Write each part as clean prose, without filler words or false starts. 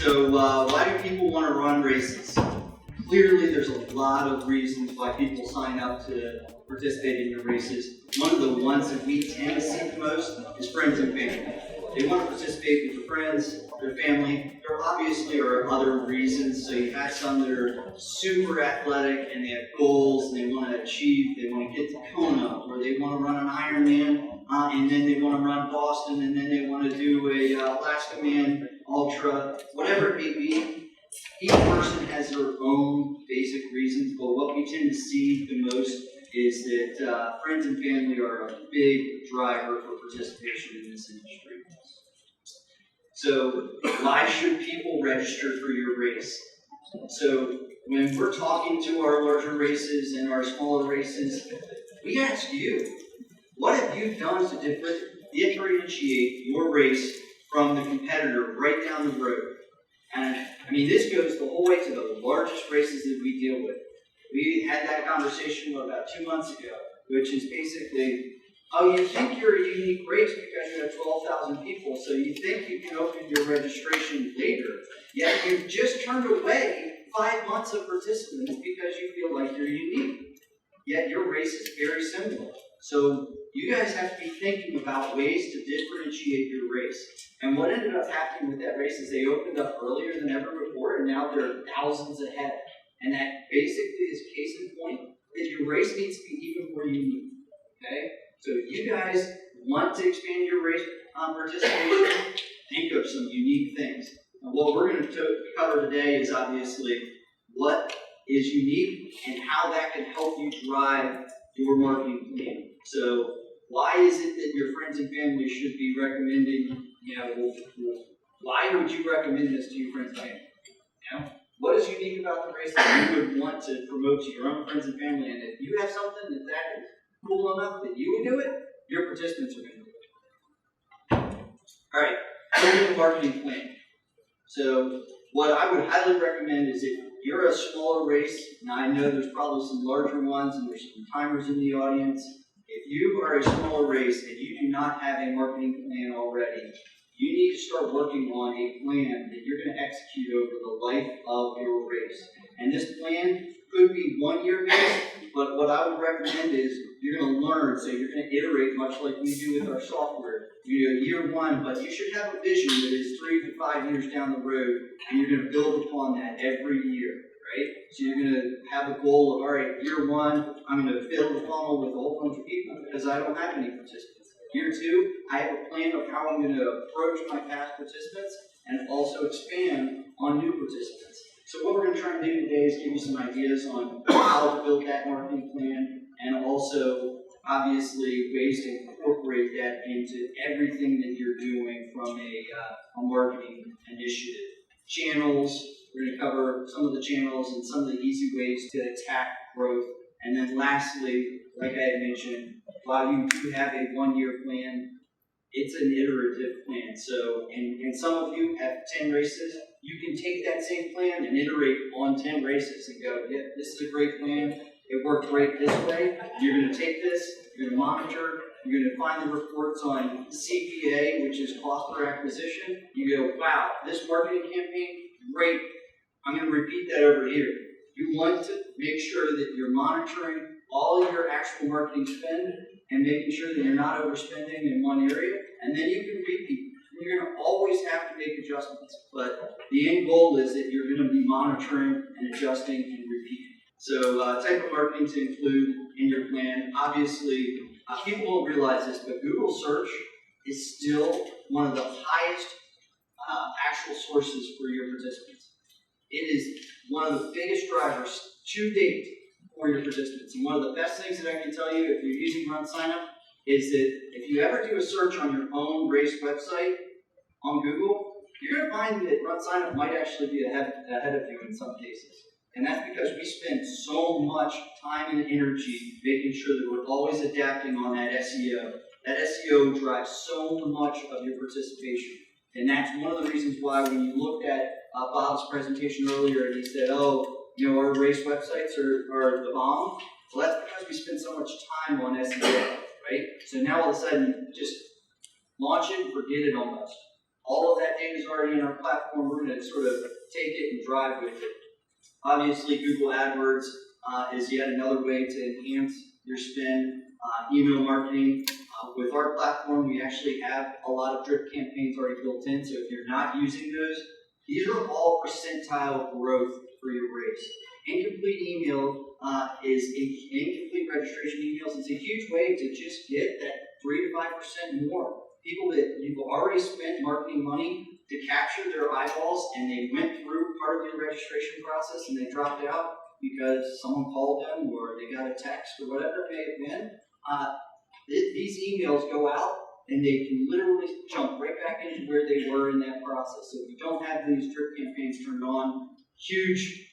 So why do people want to run races? Clearly, there's a lot of reasons why people sign up to participate in your races. One of the ones that we tend to see the most is friends and family. They want to participate with their friends, their family. There obviously are other reasons. So you have some that are super athletic and they have goals and they want to achieve. They want to get to Kona, or they want to run an Ironman, and then they want to run Boston, and then they want to do a Alaska Man Ultra, whatever it may be. Each person has their own basic reasons, but what we tend to see the most is that friends and family are a big driver for participation in this industry. So why should people register for your race? So when we're talking to our larger races and our smaller races, we ask you, what have you done to differentiate your race from the competitor right down the road? And I mean, this goes the whole way to the largest races that we deal with. We had that conversation about 2 months ago, which is basically, oh, you think you're a unique race because you have 12,000 people, so you think you can open your registration later, yet you've just turned away 5 months of participants because you feel like you're unique. Yet your race is very similar. So you guys have to be thinking about ways to differentiate your race. And what ended up happening with that race is they opened up earlier than ever before, and now they're thousands ahead. And that basically is case in point that your race needs to be even more unique. Okay? So if you guys want to expand your race participation, think of some unique things. And what we're going to cover today is obviously what is unique and how that can help you drive your marketing plan. So why is it that your friends and family should be recommending, why would you recommend this to your friends and family? What is unique about the race that you would want to promote to your own friends and family? And if you have something that is cool enough that you would do it, your participants are going to do it. All right, building a marketing plan. So what I would highly recommend is if you're a smaller race, now I know there's probably some larger ones and there's some timers in the audience. If you are a smaller race and you do not have a marketing plan already, you need to start working on a plan that you're going to execute over the life of your race. And this plan could be 1 year based, but what I would recommend is you're going to learn, so you're going to iterate much like we do with our software. You know, year one, but you should have a vision that is 3 to 5 years down the road, and you're going to build upon that every year, right? So you're going to have a goal of, all right, year one, I'm going to fill the funnel with a whole bunch of people because I don't have any participants. Year two, I have a plan of how I'm going to approach my past participants and also expand on new participants. So what we're going to try and do today is give you some ideas on how to build that marketing plan and also, obviously, ways to incorporate that into everything that you're doing from a marketing initiative. Channels, we're going to cover some of the channels and some of the easy ways to attack growth. And then lastly, like I had mentioned, while you do have a 1 year plan, it's an iterative plan. So, and some of you have 10 races, you can take that same plan and iterate on 10 races and go, yeah, this is a great plan. It worked great this way. You're going to take this, you're going to monitor, you're going to find the reports on CPA, which is cost per acquisition. You go, wow, this marketing campaign, great. I'm going to repeat that over here. You want to make sure that you're monitoring all of your actual marketing spend and making sure that you're not overspending in one area, and then you can repeat. You're going to always have to make adjustments, but the end goal is that you're going to be monitoring and adjusting and repeating. So type of marketing to include in your plan. Obviously, people don't realize this, but Google search is still one of the highest actual sources for your participants. It is one of the biggest drivers to date for your participants. And one of the best things that I can tell you if you're using RunSignup is that if you ever do a search on your own race website on Google, you're going to find that RunSignup might actually be ahead of you in some cases. And that's because we spend so much time and energy making sure that we're always adapting on that SEO. That SEO drives so much of your participation. And that's one of the reasons why when you looked at Bob's presentation earlier and he said, oh, our race websites are the bomb. Well, that's because we spend so much time on SEO, right? So now all of a sudden, just launch it and forget it almost. All of that data is already in our platform. We're going to sort of take it and drive with it. Obviously, Google AdWords is yet another way to enhance your spend. Email marketing. With our platform, we actually have a lot of drip campaigns already built in, so if you're not using those, these are all percentile growth for your race. Incomplete registration emails is a huge way to just get that 3 to 5% more. People that you've already spent marketing money to capture their eyeballs, and they went through part of the registration process and they dropped out because someone called them or they got a text or whatever it may have been. These emails go out and they can literally jump right back into where they were in that process. So if you don't have these drip campaigns turned on, huge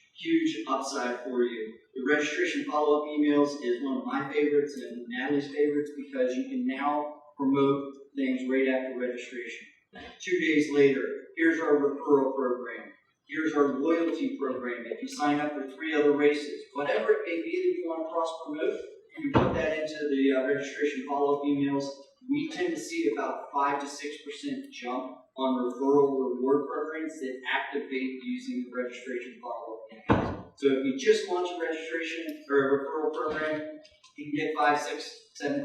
upside for you. The registration follow-up emails is one of my favorites and Natalie's favorites because you can now promote things right after registration. 2 days later, here's our referral program. Here's our loyalty program. If you sign up for 3 other races, whatever it may be that you want to cross-promote, you can put that into the registration follow-up emails. We tend to see about 5 to 6% jump on referral reward programs that activate using the registration follow-up emails. So if you just launch a registration or a referral program, you can get 5, 6, 7%.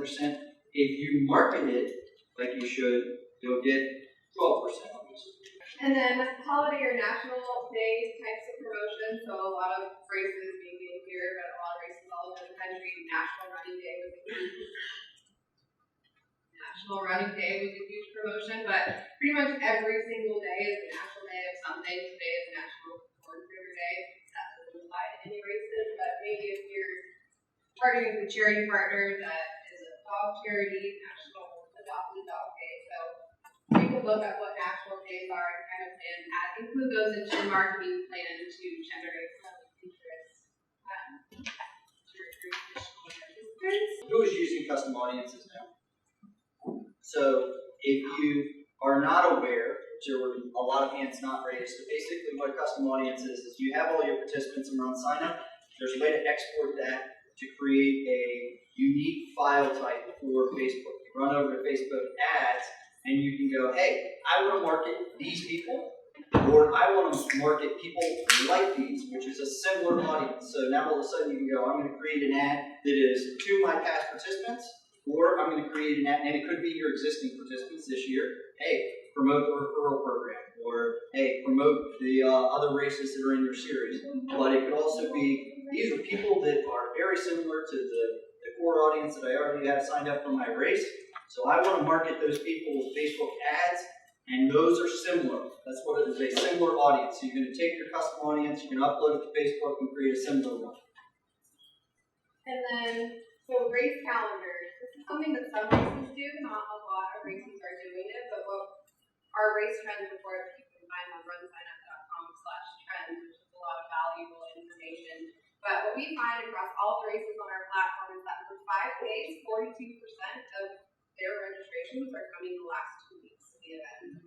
If you market it like you should, you'll get 12%. And then holiday or national day types of promotions. So a lot of races maybe in here, but a lot of races all over the country. National Running Day was a huge promotion, but pretty much every single day is a national day of something. Today is National Corn River Day. That doesn't apply to any races, but maybe if you're partnering with a charity partner that is a dog charity, National Adopted Dog Day. So you can look up what national days are and kind of include those into your marketing plan to generate some interest. Who is using custom audiences now? So if you are not aware, there were a lot of hands not raised, so basically what a custom audience is you have all your participants in RunSignup. There's a way to export that to create a unique file type for Facebook. You run over to Facebook ads, and you can go, hey, I want to market these people, or I want to market people like these, which is a similar audience. So now all of a sudden you can go, I'm going to create an ad that is to my past participants, or I'm going to create an ad, and it could be your existing participants this year. Hey, promote the referral program, or hey, promote the other races that are in your series. But it could also be, these are people that are very similar to the core audience that I already have signed up for my race. So I want to market those people with Facebook ads, and those are similar. That's what it is, a similar audience. So you're going to take your custom audience, you can upload it to Facebook and create a similar one. And then, so race calendars. This is something that some races do, not a lot of races are doing it, but what our race trends report that you can find on runsignup.com/trends, which is a lot of valuable information. But what we find across all the races on our platform is that for 5 days, 42% of their registrations are coming the last 2 weeks of the event.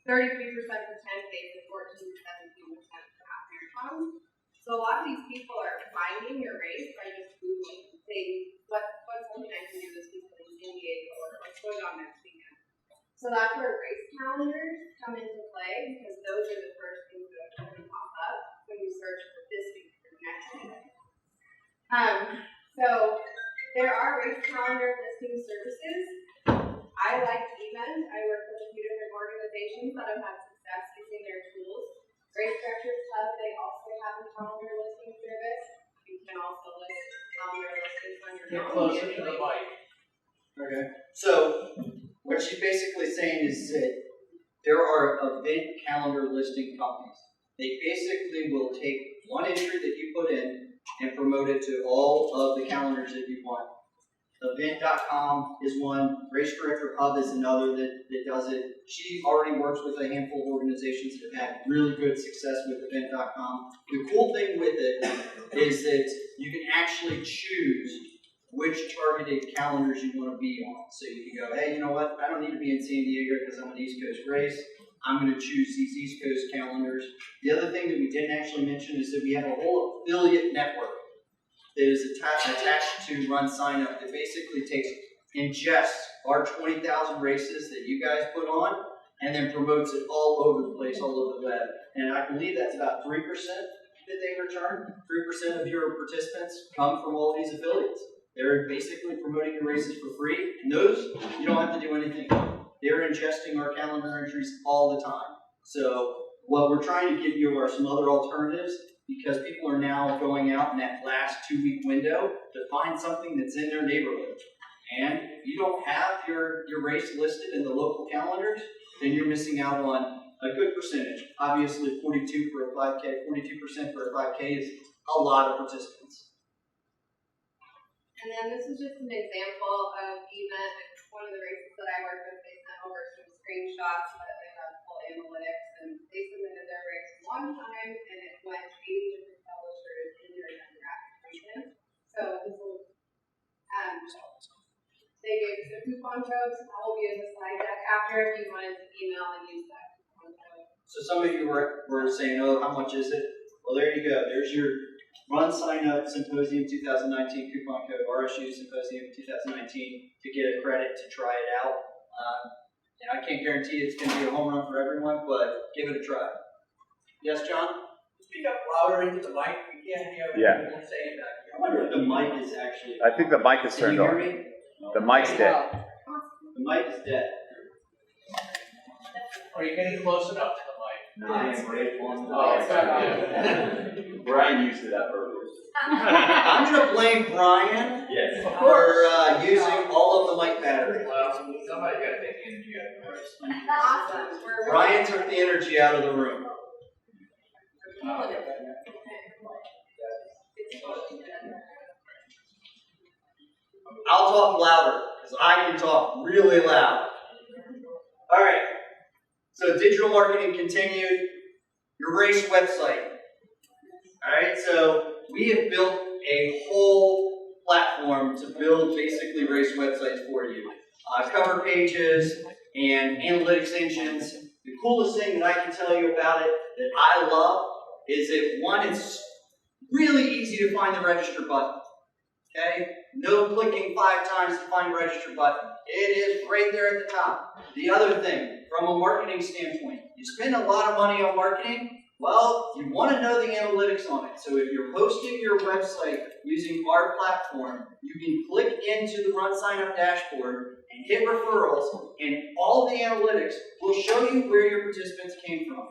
33% for 10 days and 14 to 17% for half marathons. So a lot of these people are finding your race by just Googling, saying, what's something I can do this weekend in San Diego, or what's going on next weekend. So that's where race calendars come into play, because those are the first things that are going to pop up when you search for this week or next week. So there are race calendar listing services. I like Event. I work with a few different organizations that have had success using their tools. Race Directors Club, they also have a calendar listing service. You can also list calendar listings on your own. Get closer to the mic. Okay. So what she's basically saying is that there are event calendar listing companies. They basically will take one entry that you put in and promote it to all of the calendars that you want. Event.com is one. Race Director Hub is another that does it. She already works with a handful of organizations that have had really good success with Event.com. The cool thing with it is that you can actually choose which targeted calendars you want to be on. So you can go, hey, you know what? I don't need to be in San Diego because I'm an East Coast race. I'm going to choose these East Coast calendars. The other thing that we didn't actually mention is that we have a whole affiliate network that is attached to RunSignup that basically ingests our 20,000 races that you guys put on and then promotes it all over the place, all over the web. And I believe that's about 3% that they return. 3% of your participants come from all these affiliates. They're basically promoting your races for free, and those, you don't have to do anything. They're ingesting our calendar entries all the time. So what we're trying to give you are some other alternatives, because people are now going out in that last 2-week window to find something that's in their neighborhood. And if you don't have your race listed in the local calendars, then you're missing out on a good percentage. Obviously, 42% for a 5K is a lot of participants. And then this is just an example of even one of the races that I work with. They sent over some screenshots that they have full analytics, and they submitted their race one time, and it went 80 different publishers in their application. So this will, they gave us a coupon code, so that will be in the slide deck after if you wanted to email and use that coupon code. So some of you were saying, oh, how much is it? Well, there you go. There's your RunSignup Symposium 2019 coupon code, RSU Symposium 2019, to get a credit to try it out. And I can't guarantee it's going to be a home run for everyone, but give it a try. Yes, John? Speak up louder into the mic. We can't hear what you're saying back here. I wonder if the mic is actually. I think the mic is Can turned you off. hear me? The mic's dead. The mic is dead. Are you getting close enough to the mic? No, I am right on the Oh, it's mic. Brian used to that purpose. I'm going to blame Brian Yes. for using all of the mic battery. Well, somebody got to take the energy out of yours. Awesome. We're Brian took the energy out of the room. killing it. I'll talk louder, because I can talk really loud. All right, so digital marketing continued, your race website. All right, so we have built a whole platform to build basically race websites for you. Cover pages and analytics engines. The coolest thing that I can tell you about it that I love is that, one, it's really easy to find the register button. Okay? No clicking 5 times to find the register button. It is right there at the top. The other thing, from a marketing standpoint, you spend a lot of money on marketing, well, you want to know the analytics on it. So if you're hosting your website using our platform, you can click into the RunSignup dashboard and hit referrals, and all the analytics will show you where your participants came from.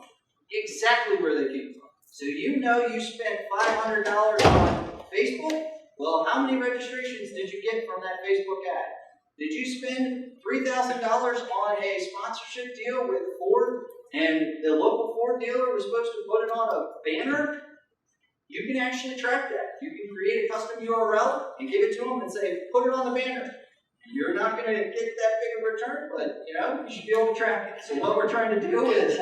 Exactly where they came from. So you know you spent $500 on Facebook. Well, how many registrations did you get from that Facebook ad? Did you spend $3,000 on a sponsorship deal with Ford, and the local Ford dealer was supposed to put it on a banner? You can actually track that. You can create a custom URL and give it to them and say, put it on the banner. You're not going to get that big of a return, but you should be able to track it. So what we're trying to do is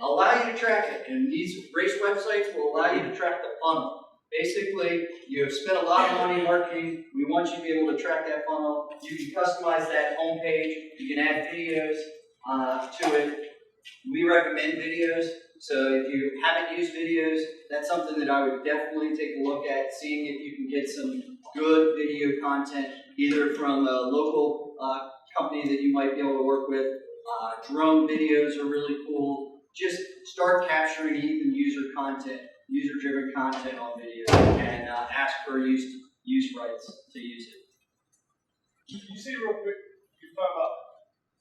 allow you to track it, and these race websites will allow you to track the funnel. Basically, you have spent a lot of money marketing. We want you to be able to track that funnel. You can customize that homepage. You can add videos to it. We recommend videos. So if you haven't used videos, that's something that I would definitely take a look at, seeing if you can get some good video content, either from a local company that you might be able to work with. Drone videos are really cool. Just start capturing even user-driven content on videos, and ask for use rights to use it. You say real quick, you talk about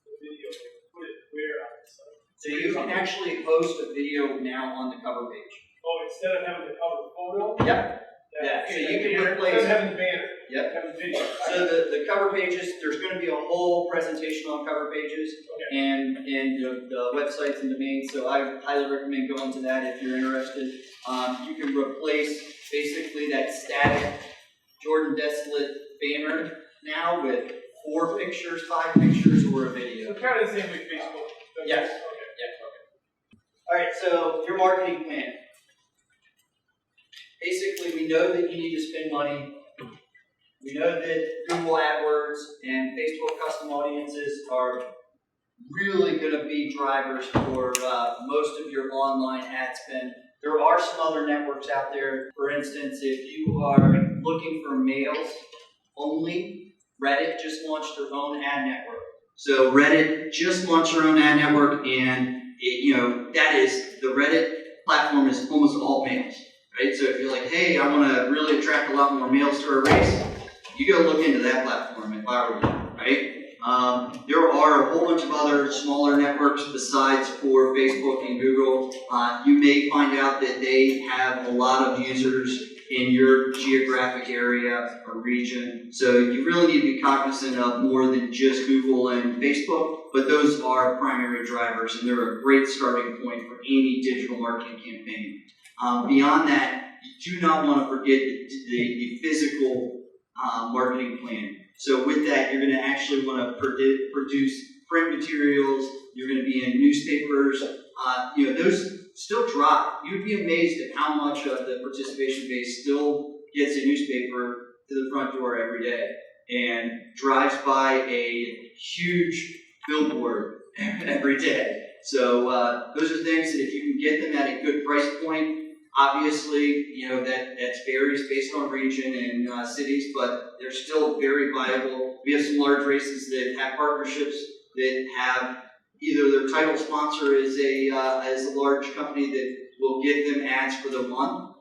the video, put it where on the site? So you can actually post a video now on the cover page. Oh, instead of having to cover the photo? Yep. Yeah, so you can replace. Instead of having the banner, Yep. have the video. So the cover pages, there's going to be a whole presentation on cover pages, Okay. and the websites and domains. So I highly recommend going to that if you're interested. You can replace basically that static Jordan Desolate banner now with 4 pictures, 5 pictures, or a video. So kind of the same way Facebook does. Yes. Okay. All right, so your marketing plan. Basically, we know that you need to spend money. We know that Google AdWords and Facebook custom audiences are really going to be drivers for most of your online ad spend. There are some other networks out there. For instance, if you are looking for males only, Reddit just launched their own ad network. So Reddit just launched their own ad network, and the Reddit platform is almost all males, right? So if you're like, hey, I want to really attract a lot more males to our race, you go look into that platform if I were you, right? There are a whole bunch of other smaller networks besides for Facebook and Google. You may find out that they have a lot of users in your geographic area or region. So you really need to be cognizant of more than just Google and Facebook, but those are primary drivers, and they're a great starting point for any digital marketing campaign. Beyond that, you do not want to forget the physical marketing plan. So with that, you're going to actually want to produce print materials. You're going to be in newspapers. Those still drop. You'd be amazed at how much of the participation base still gets a newspaper to the front door every day and drives by a huge billboard every day. So those are things that if you can get them at a good price point, obviously, that varies based on region and cities, but they're still very viable. We have some large races that have partnerships that have either their title sponsor is a large company that will give them ads for the month.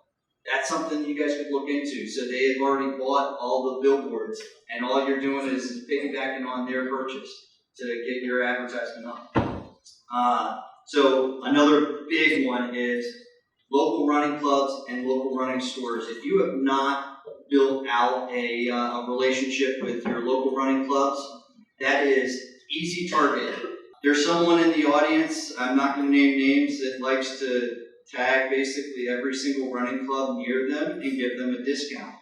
That's something you guys could look into. So they have already bought all the billboards, and all you're doing is piggybacking on their purchase to get your advertisement up. So another big one is local running clubs and local running stores. If you have not built out a relationship with your local running clubs, that is easy target. There's someone in the audience, I'm not going to name names, that likes to tag basically every single running club near them and give them a discount.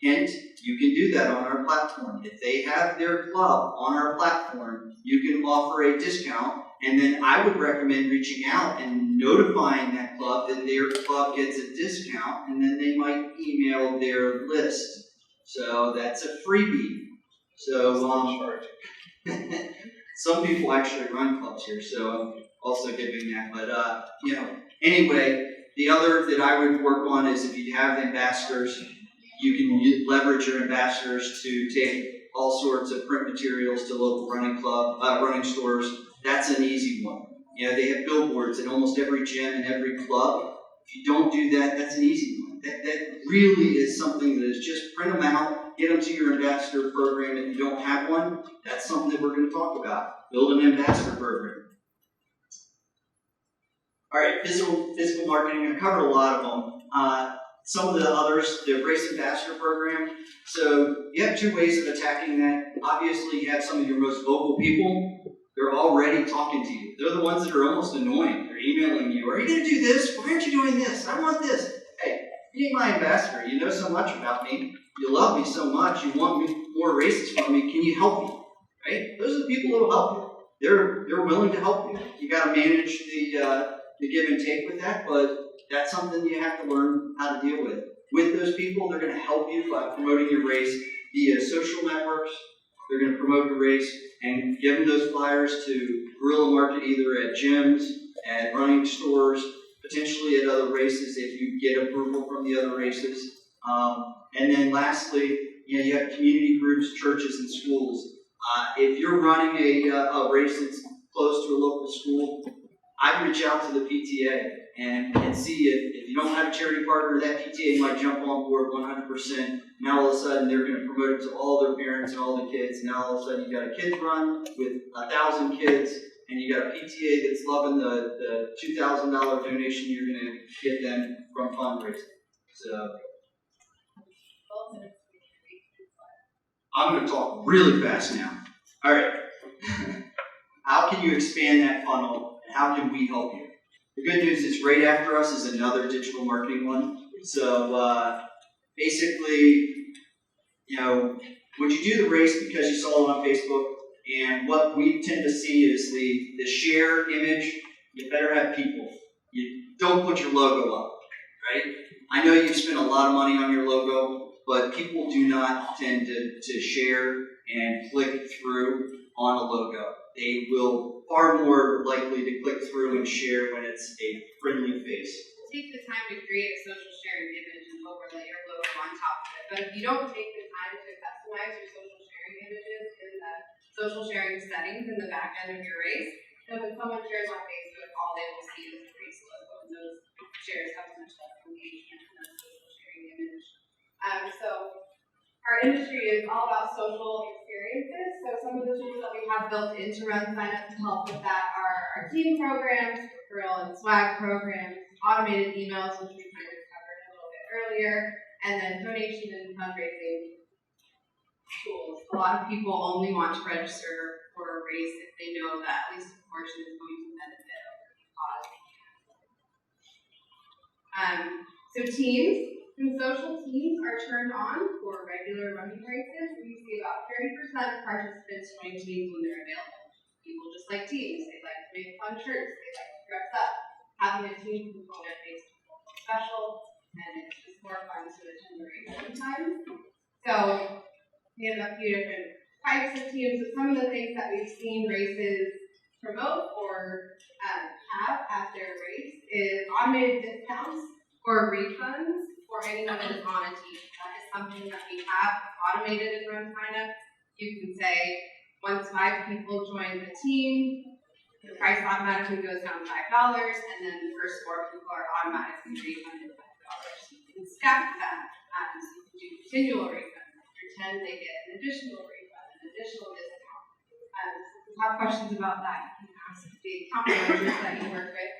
Hint, you can do that on our platform. If they have their club on our platform, you can offer a discount, and then I would recommend reaching out and notifying that club that their club gets a discount, and then they might email their list. So that's a freebie. So some people actually run clubs here, so I'm also giving that. But anyway, the other that I would work on is if you have ambassadors, you can leverage your ambassadors to take all sorts of print materials to local running stores. That's an easy one. They have billboards in almost every gym and every club. If you don't do that, that's an easy one. That really is something that is just print them out, get them to your ambassador program. If you don't have one, that's something that we're going to talk about. Build an ambassador program. All right, physical marketing. I covered a lot of them. Some of the others, the race ambassador program. So you have two ways of attacking that. Obviously, you have some of your most vocal people. They're already talking to you. They're the ones that are almost annoying. They're emailing you. Are you going to do this? Why aren't you doing this? I want this. Hey, you ain't my ambassador. You know so much about me. You love me so much. You want more races from me. Can you help me? Right? Those are the people that will help you. They're willing to help you. You got to manage the give and take with that, but that's something you have to learn how to deal with. With those people, they're going to help you by promoting your race via social networks. They're going to promote your race and give them those flyers to guerrilla market either at gyms, at running stores, potentially at other races if you get approval from the other races. And then lastly, you have community groups, churches, and schools. If you're running a race that's close to a local school, I'd reach out to the PTA and see if you don't have a charity partner, that PTA might jump on board 100%. Now all of a sudden they're going to promote it to all their parents and all the kids. Now all of a sudden you got a kids run with 1,000 kids, and you got a PTA that's loving the $2,000 donation you're going to get them from fundraising. So I'm going to talk really fast now. All right. How can you expand that funnel, and how can we help you? The good news is right after us is another digital marketing one. So basically, would you do the race because you saw it on Facebook? And what we tend to see is the share image. You better have people. You don't put your logo up, right? I know you've spent a lot of money on your logo, but people do not tend to share and click through on a logo. They will far more likely to click through and share when it's a friendly face. Take the time to create a social sharing image and overlay your logo on top of it. But if you don't take the time to customize your social sharing images in the social sharing settings in the back end of your race. So when someone shares on Facebook, all they will see is the race logo, and those shares have much less engagement than a social sharing image. So our industry is all about social experiences. So some of the tools that we have built into RunSignup to help with that are our team programs, referral and swag programs, automated emails, which we kind of covered a little bit earlier, and then donation and fundraising tools. A lot of people only want to register for a race if they know that at least a portion is going to benefit the cause. So teams. And social teams are turned on for regular running races. We see about 30% of participants join teams when they're available. People just like teams. They like to make fun shirts. They like to dress up. Having a team component makes people feel special, and it's just more fun to attend the race sometimes. So we have a few different types of teams. But some of the things that we've seen races promote or have at their race is automated discounts or refunds for anyone that is on a team. That is something that we have automated in RunSignup. You can say, once 5 people join the team, the price automatically goes down $5, and then the first 4 people are automatically refunded $5. You can stack that, so you can do continual refunds. After 10, they get an additional refund, an additional discount. So if you have questions about that, you can ask the account managers that you work with.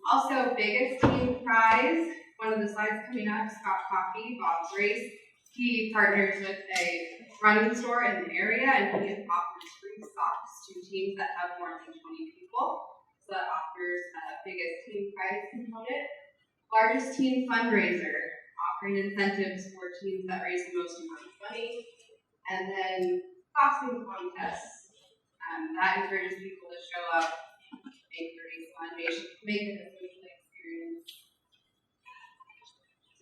Also, biggest team prize. One of the slides coming up, Scott Coffey, Bob's Race. He partners with a running store in the area, and he offers free socks to teams that have more than 20 people. So that offers biggest team prize component. Largest team fundraiser, offering incentives for teams that raise the most amount of money. And then costume contests. That encourages people to show up, make the race fun, make it a social experience.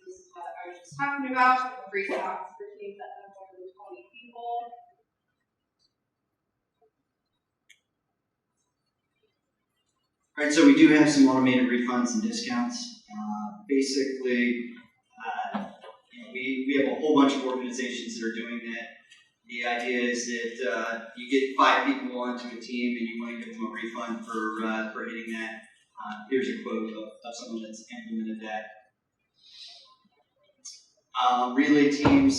This is what I was just talking about, free socks for teams that have more than 20 people. All right, so we do have some automated refunds and discounts. Basically, we have a whole bunch of organizations that are doing that. The idea is that you get 5 people onto a team and you want to give them a refund for hitting that. Here's a quote of someone that's implemented that. Relay teams.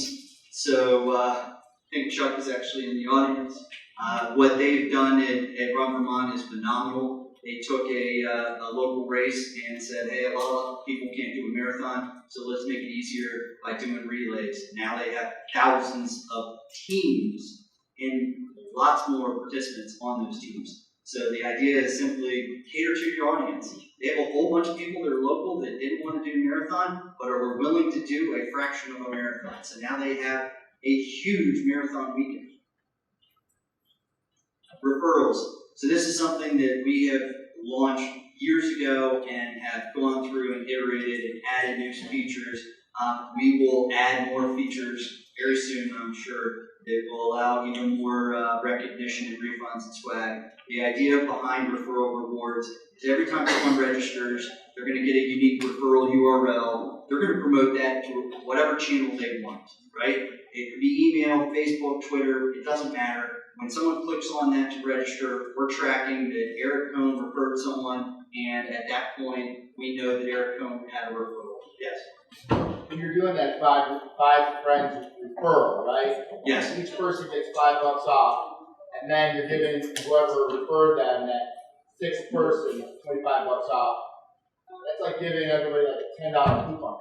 So I think Chuck is actually in the audience. What they've done at Run Vermont is phenomenal. They took a local race and said, hey, a lot of people can't do a marathon, so let's make it easier by doing relays. Now they have thousands of teams and lots more participants on those teams. So the idea is simply cater to your audience. They have a whole bunch of people that are local that didn't want to do a marathon, but are willing to do a fraction of a marathon. So now they have a huge marathon weekend. Referrals. So this is something that we have launched years ago and have gone through and iterated and added new features. We will add more features very soon, I'm sure, that will allow even more recognition and refunds and swag. The idea behind referral rewards is every time someone registers, they're going to get a unique referral URL. They're going to promote that to whatever channel they want, right? It could be email, Facebook, Twitter, it doesn't matter. When someone clicks on that to register, we're tracking that Eric Cohn referred someone, and at that point, we know that Eric Cohn had a referral. Yes? When you're doing that five friends referral, right? Yes. Each person gets $5 off, and then you're giving whoever referred them, that 6th person, $25 off. That's like giving everybody like a $10 coupon.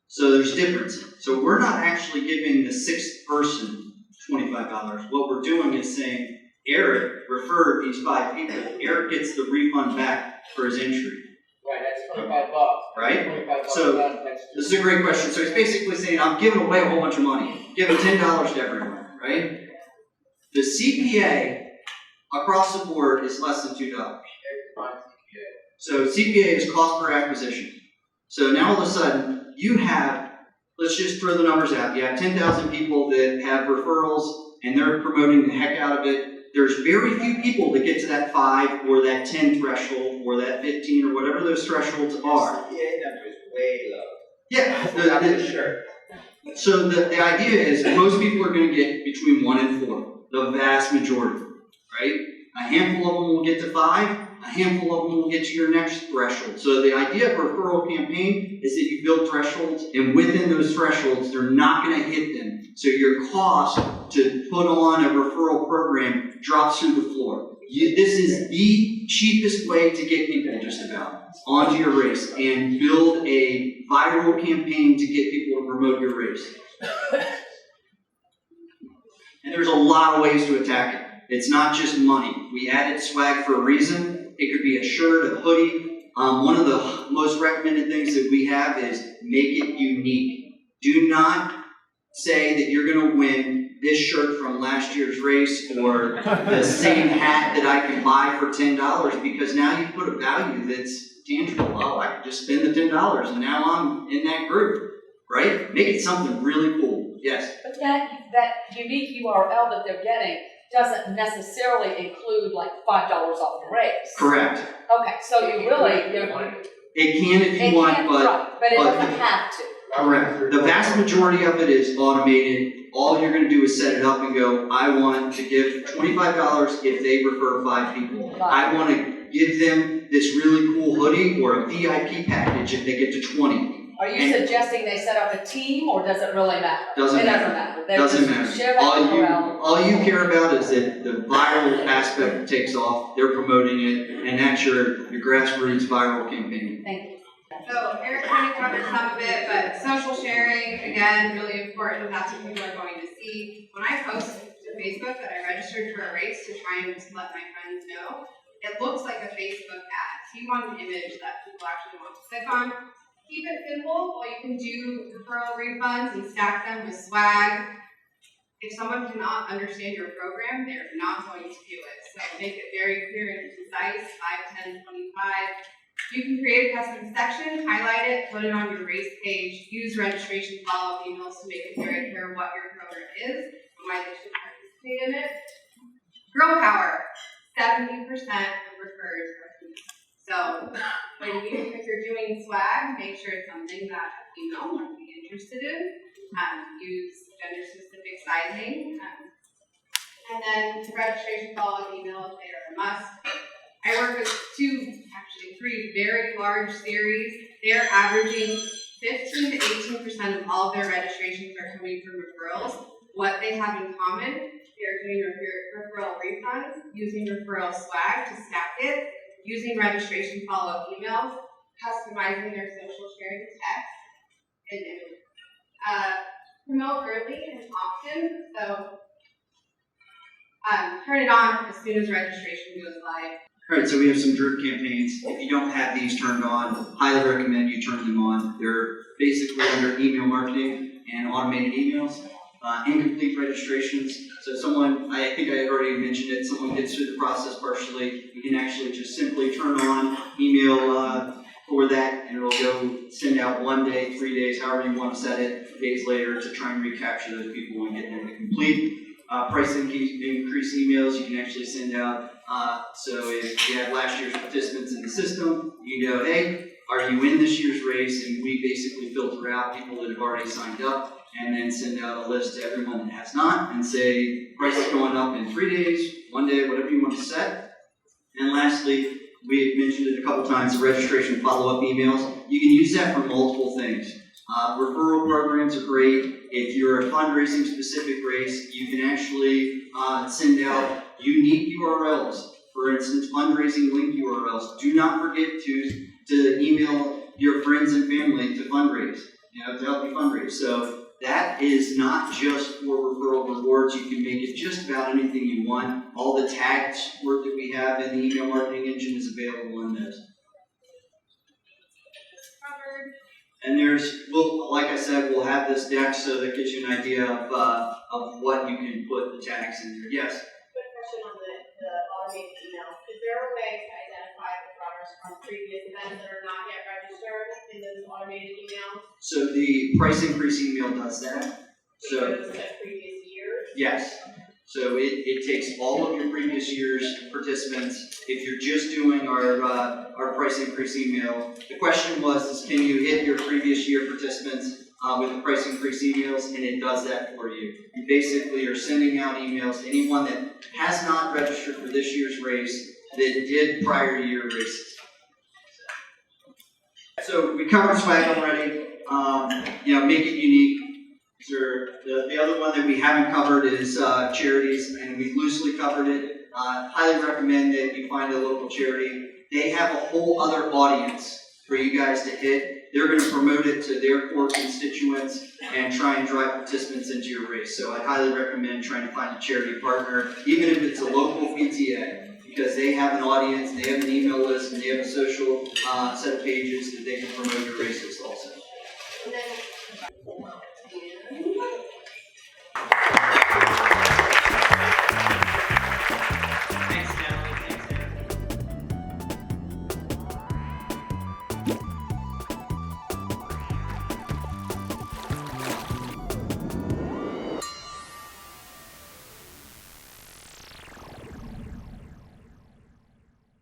So there's a difference. So we're not actually giving the 6th person $25. What we're doing is saying, Eric referred these 5 people. Eric gets the refund back for his entry. Right, that's $25. Right? $25 So done, this is a great question. So he's basically saying, I'm giving away a whole bunch of money. Giving $10 to everyone, right? The CPA across the board is less than $2. So CPA is cost per acquisition. So now all of a sudden, you have, let's just throw the numbers out. You have 10,000 people that have referrals, and they're promoting the heck out of it. There's very few people that get to that 5 or that 10 threshold or that 15 or whatever those thresholds are. CPA number is way low. Yeah. So the idea is most people are going to get between 1 and 4. The vast majority, right? A handful of them will get to 5, a handful of them will get to your next threshold. So the idea of a referral campaign is that you build thresholds, and within those thresholds, they're not going to hit them. So your cost to put on a referral program drops through the floor. This is the cheapest way to get people just about onto your race and build a viral campaign to get people to promote your race. And there's a lot of ways to attack it. It's not just money. We added swag for a reason. It could be a shirt, a hoodie. One of the most recommended things that we have is make it unique. Do not say that you're going to win this shirt from last year's race or the same hat that I can buy for $10 because now you put a value that's tangible. Oh, I could just spend the $10 and now I'm in that group, right? Make it something really cool. Yes? But that unique URL that they're getting doesn't necessarily include like $5 off the race. Correct. Okay, so you really, It can if you want, but it doesn't have to. Correct. The vast majority of it is automated. All you're going to do is set it up and go, I want to give $25 if they refer 5 people. Right. I want to give them this really cool hoodie or a VIP package if they get to 20. Are you suggesting they set up a team, or does it really matter? Doesn't matter. Doesn't matter. Share that All you care about is that the viral aspect takes off, they're promoting it, and that's your grassroots viral campaign. Thank you. So Eric kind of covered some of it, but social sharing, again, really important. That's what people are going to see. When I post to Facebook that I registered for a race to try and just let my friends know, it looks like a Facebook ad. So you want an image that people actually want to click on. Keep it simple. Well, you can do referral refunds and stack them with swag. If someone cannot understand your program, they're not going to do it. So make it very clear and concise, 5, 10, 25. You can create a custom section, highlight it, put it on your race page, use registration follow-up emails to make it very clear what your program is and why they should participate in it. Girl power, 70% of referrals are female. So if you're doing swag, make sure it's something that a female might be interested in. Use gender-specific sizing. And then registration follow-up emails, they are a must. I work with 3 very large series. They're averaging 15 to 18% of all of their registrations are coming from referrals. What they have in common, they're doing referral refunds, using referral swag to stack it, using registration follow-up emails, customizing their social sharing text, and images. Promote early and often, so turn it on as soon as registration goes live. Alright, so we have some drip campaigns. If you don't have these turned on, highly recommend you turn them on. They're basically under email marketing and automated emails. Incomplete registrations. So someone, I think I had already mentioned it, someone gets through the process partially, you can actually just simply turn on email for that, and it'll go send out 1 day, 3 days, however you want to set it, days later to try and recapture those people and get them to complete. Price increase emails you can actually send out. So if you have last year's participants in the system, you know, hey, are you in this year's race? And we basically filter out people that have already signed up and then send out a list to everyone that has not and say, price is going up in 3 days, 1 day, whatever you want to set. And lastly, we had mentioned it a couple times, the registration follow-up emails. You can use that for multiple things. Referral programs are great. If you're a fundraising specific race, you can actually send out unique URLs. For instance, fundraising link URLs. Do not forget to email your friends and family to fundraise, to help you fundraise. So that is not just for referral rewards. You can make it just about anything you want. All the tagged work that we have in the email marketing engine is available in those. And like I said, we'll have this deck so that gives you an idea of what you can put the tags in there. Yes? Quick question on the automated email. Is there a way to identify the runners from previous events that are not yet registered in those automated emails? So the price increase email does that. So Because of previous years? yes. So it takes all of your previous year's participants. If you're just doing our price increase email, the question was, can you hit your previous year participants? with the price increase emails, and it does that for you. You basically are sending out emails to anyone that has not registered for this year's race that did prior year races. So we covered swag already. Make it unique. The other one that we haven't covered is charities, and we loosely covered it. Highly recommend that you find a local charity. They have a whole other audience for you guys to hit. They're going to promote it to their core constituents and try and drive participants into your race. So I highly recommend trying to find a charity partner, even if it's a local PTA, because they have an audience, they have an email list, and they have a social set of pages that they can promote your races also. And then